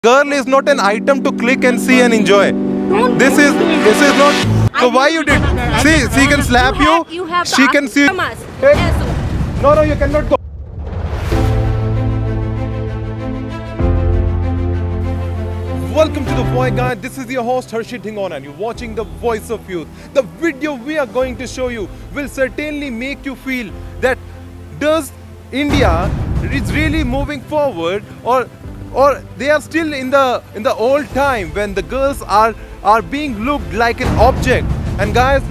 Girl is not an item to click and see and enjoy. This is not. So why you did? See, she can slap you. She can see. Hey. No, you cannot go. Welcome to the Voice Guide. This is your host Harshit Dhingon and you're watching the Voice of Youth. The video we are going to show you will certainly make you feel that does India is really moving forward or they are still in the old time when the girls are being looked like an object. And guys,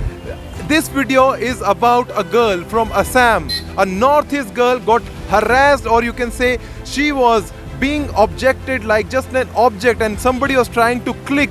this video is about a girl from Assam. A northeast girl got harassed, or you can say she was being objected like just an object, and somebody was trying to click,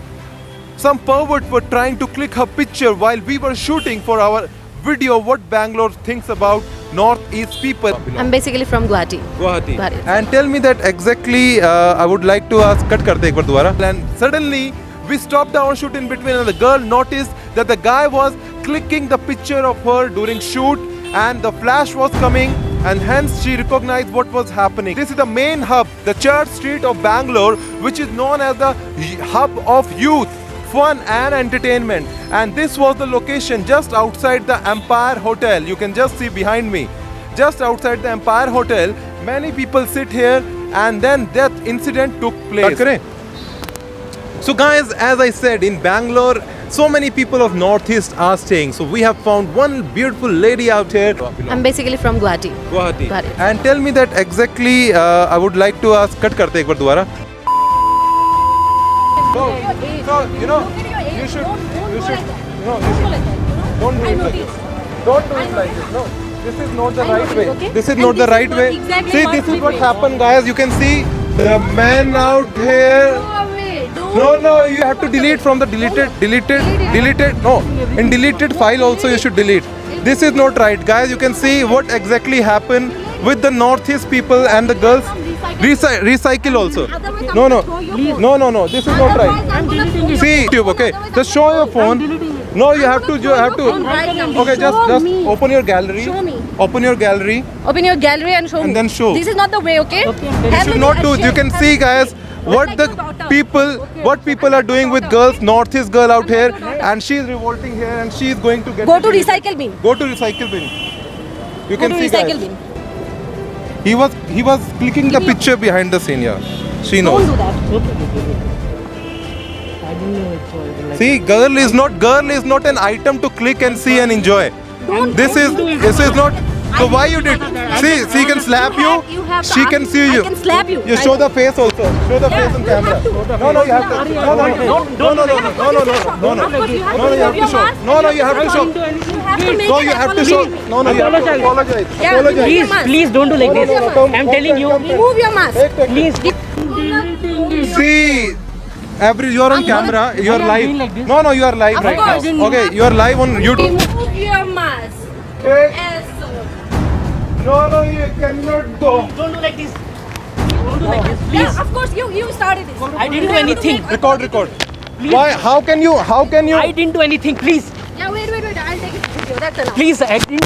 some pervert were trying to click her picture while we were shooting for our video what Bangalore thinks about northeast people. I'm basically from Guwahati. Guwahati. And tell me that exactly, I would like to ask, cut karte ek baar dobara. And suddenly we stopped our shoot in between and the girl noticed that the guy was clicking the picture of her during shoot and the flash was coming, and hence she recognized what was happening. This is the main hub, the Church Street of Bangalore, which is known as the hub of youth, fun and entertainment. And this was the location just outside the Empire Hotel. You can just see behind me, just outside the Empire Hotel. Many people sit here, and then that incident took place. So guys, as I said, in Bangalore, so many people of Northeast are staying. So we have found one beautiful lady out here. I'm basically from Guwahati. Guwahati. And tell me that exactly, I would like to ask, cut karte ek baar dobara. So, you know, you should, don't do it like this. Don't do it like this, no. This is not the right way. Okay? This is not the right way. See, this is what happened, guys. You can see the man out here. No, you have to delete from the deleted. No, in deleted file also you should delete. This is not right, guys. You can see what exactly happened with the Northeast people and the girls. Recycle also. No. This is not right. See, YouTube, okay. Just show your phone. No, you have to. Okay, just open your gallery. Show me. Open your gallery. Open your gallery and show me. And then show. This is not the way, okay? You should not do. You can see, guys, what people are doing with girls, Northeast girl out here, and she is revolting here, and she is going to get. Go to recycle bin. Go to recycle bin. You Go can to see, recycle guys. bin. He was clicking the picture behind the scene. Yeah, she knows. Don't do that. See, girl is not an item to click and see and enjoy. This is not. So why you did? See, she can slap you. She can see you. I can slap you. You show the face also. Show the face on camera. No, you have to. No, you have to show. No, you have to show. No, you have to show. No, you have to apologize. Apologize. Please don't do like this. I'm telling you. Remove your mask. Please. See, you're on camera. You're live. No, you are live right now. Okay, you are live on YouTube. Remove your mask. Okay. No, you cannot go. Don't do like this. Don't do like this. Please. Yeah, of course you started this. I didn't do anything. Record. Why? How can you? I didn't do anything. Please. Yeah, wait. I'll take it video. That's enough. Please. I didn't.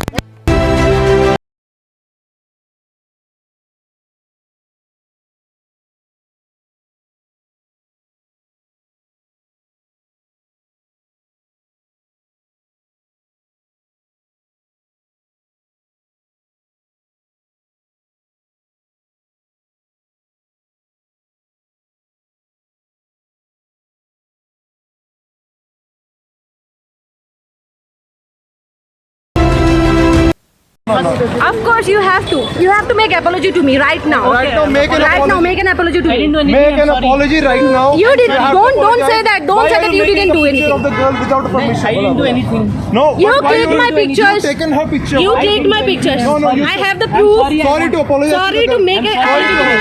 Of course you have to. You have to make apology to me right now. Right now, make an Right apology. now, make an apology to I didn't me. do anything. Make I'm an sorry. apology right now. You did. have to Don't apologize. say that. Don't Why say are that you making didn't a do picture anything. of the girl without a permission. I didn't do anything. No. You but why clicked my pictures. You taken her picture. You Why? clicked my pictures. No, you I should- have the I'm proof. sorry. Sorry to apologize. Sorry the to girl. make an sorry apology to me.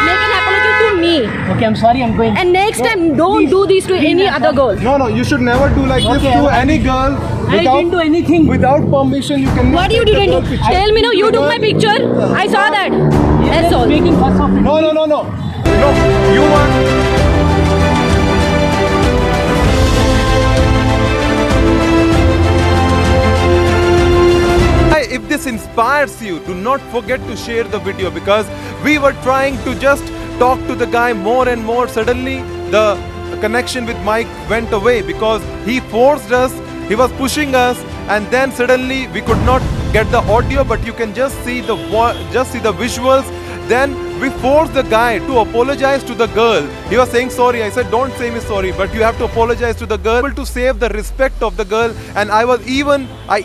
Make an apology to me. Okay, I'm sorry. I'm going. And next time, don't do this to any other girl. No, you should never do like this Okay, to I- any girl I didn't do anything. without permission. You can. What you didn't do? Tell me now. You took my picture. I saw that. That's all. Making fuss of it. No. No, you want. If this inspires you, do not forget to share the video, because we were trying to just talked to the guy more and more. Suddenly, the connection with Mike went away because he forced us, he was pushing us, and then suddenly we could not get the audio, but you can just see the visuals. Then we forced the guy to apologize to the girl. He was saying sorry. I said, don't say me sorry, but you have to apologize to the girl to save the respect of the girl. And I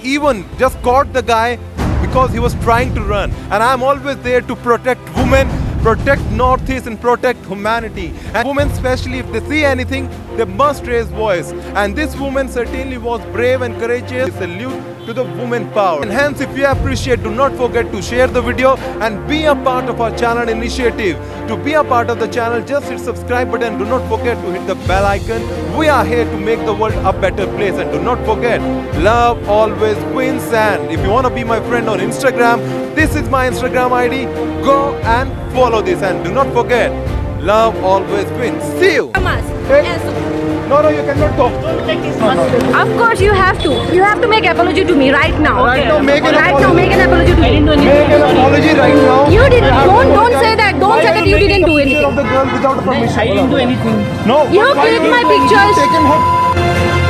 even just caught the guy because he was trying to run. And I'm always there to protect women, protect Northeast, and protect humanity. And women, especially if they see anything, they must raise voice. And this woman certainly was brave and courageous. Salute to the woman power. And hence, if you appreciate, do not forget to share the video and be a part of our channel initiative. To be a part of the channel, just hit subscribe button. Do not forget to hit the bell icon. We are here to make the world a better place. And do not forget, love always wins. And if you want to be my friend on Instagram, this is my Instagram ID. Go and follow this. And do not forget, love always wins. See you. Hamas. Hey. Esso. No, you cannot go. Take this mask. Of course you have to. You have to make apology to me right now. Right now, make an Right now, apology. make an apology to I didn't me. do anything. Make an apology right now. You didn't. I have to Don't apologize. say that. Don't Why say are that you you didn't taking do a picture anything. of the girl without permission? I didn't do anything. No. You why click you my taking pictures. her-